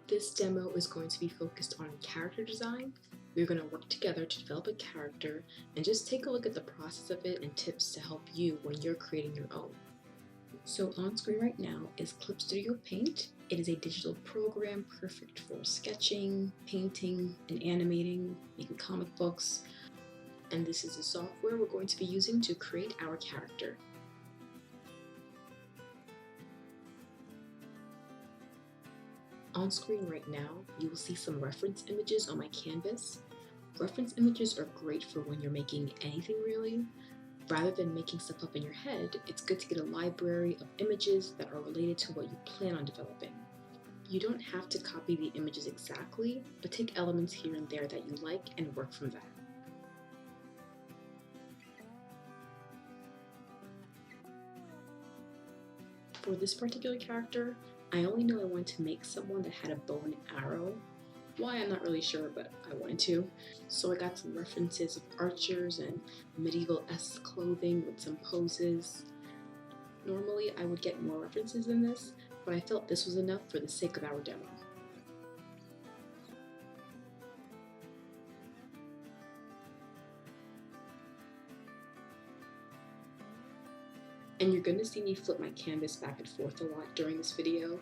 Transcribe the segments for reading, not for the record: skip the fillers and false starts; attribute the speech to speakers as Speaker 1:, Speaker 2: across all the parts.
Speaker 1: This demo is going to be focused on character design. We're going to work together to develop a character and just take a look at the process of it and tips to help you when you're creating your own. So on screen right now is Clip Studio Paint. It is a digital program perfect for sketching, painting, and animating, making comic books. And this is the software we're going to be using to create our character. On screen right now, you will see some reference images on my canvas. Reference images are great for when you're making anything really. Rather than making stuff up in your head, it's good to get a library of images that are related to what you plan on developing. You don't have to copy the images exactly, but take elements here and there that you like and work from that. For this particular character, I only knew I wanted to make someone that had a bow and arrow. Why, I'm not really sure, but I wanted to. So I got some references of archers and medieval-esque clothing with some poses. Normally I would get more references than this, but I felt this was enough for the sake of our demo. And you're going to see me flip my canvas back and forth a lot during this video.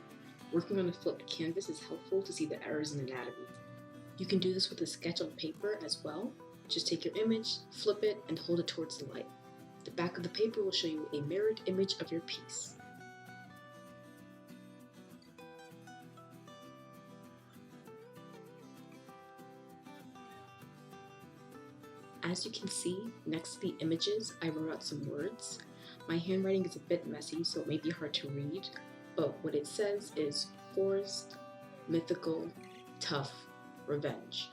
Speaker 1: Working on a flipped canvas is helpful to see the errors in anatomy. You can do this with a sketch on paper as well. Just take your image, flip it, and hold it towards the light. The back of the paper will show you a mirrored image of your piece. As you can see, next to the images, I wrote out some words. My handwriting is a bit messy, so it may be hard to read, but what it says is forest, mythical, tough, revenge.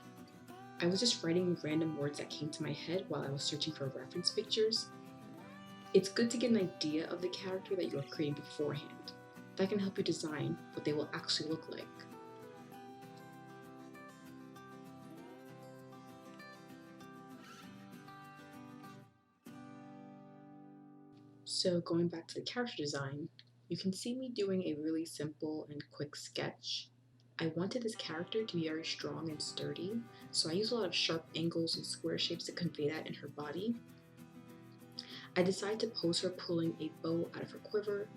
Speaker 1: I was just writing random words that came to my head while I was searching for reference pictures. It's good to get an idea of the character that you are creating beforehand. That can help you design what they will actually look like. So going back to the character design, you can see me doing a really simple and quick sketch. I wanted this character to be very strong and sturdy, so I used a lot of sharp angles and square shapes to convey that in her body. I decided to pose her pulling a bow out of her quiver,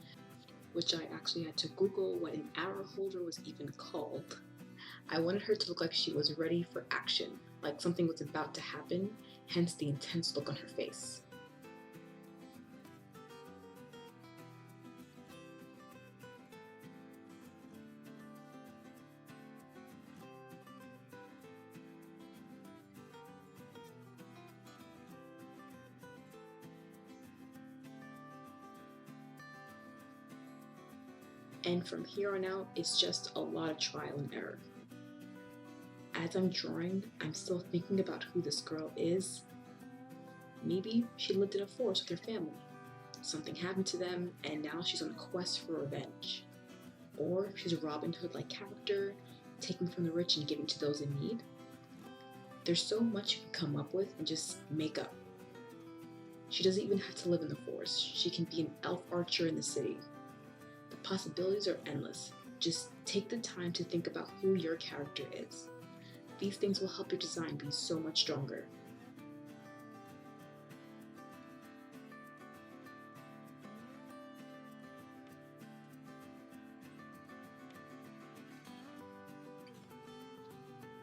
Speaker 1: which I actually had to Google what an arrow holder was even called. I wanted her to look like she was ready for action, like something was about to happen, hence the intense look on her face. And from here on out, it's just a lot of trial and error. As I'm drawing, I'm still thinking about who this girl is. Maybe she lived in a forest with her family. Something happened to them, and now she's on a quest for revenge. Or she's a Robin Hood-like character, taking from the rich and giving to those in need. There's so much you can come up with and just make up. She doesn't even have to live in the forest. She can be an elf archer in the city. The possibilities are endless. Just take the time to think about who your character is. These things will help your design be so much stronger.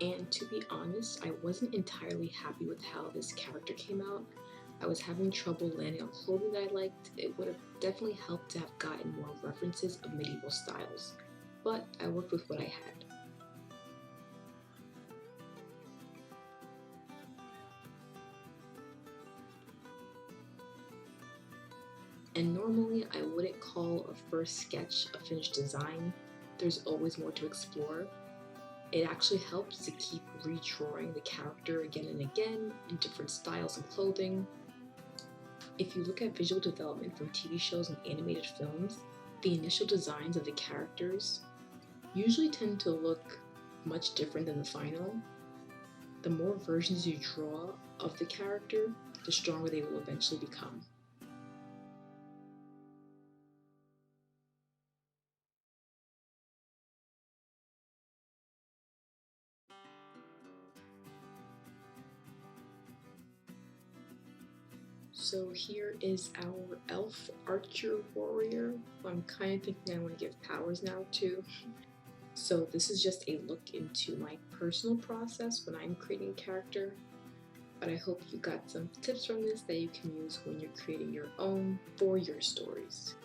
Speaker 1: And to be honest, I wasn't entirely happy with how this character came out. I was having trouble landing on clothing that I liked. It would have definitely helped to have gotten more references of medieval styles, but I worked with what I had. And normally I wouldn't call a first sketch a finished design. There's always more to explore. It actually helps to keep redrawing the character again and again in different styles of clothing. If you look at visual development from TV shows and animated films, the initial designs of the characters usually tend to look much different than the final. The more versions you draw of the character, the stronger they will eventually become. So here is our elf archer warrior, who I'm kind of thinking I want to give powers now too. So this is just a look into my personal process when I'm creating a character, but I hope you got some tips from this that you can use when you're creating your own for your stories.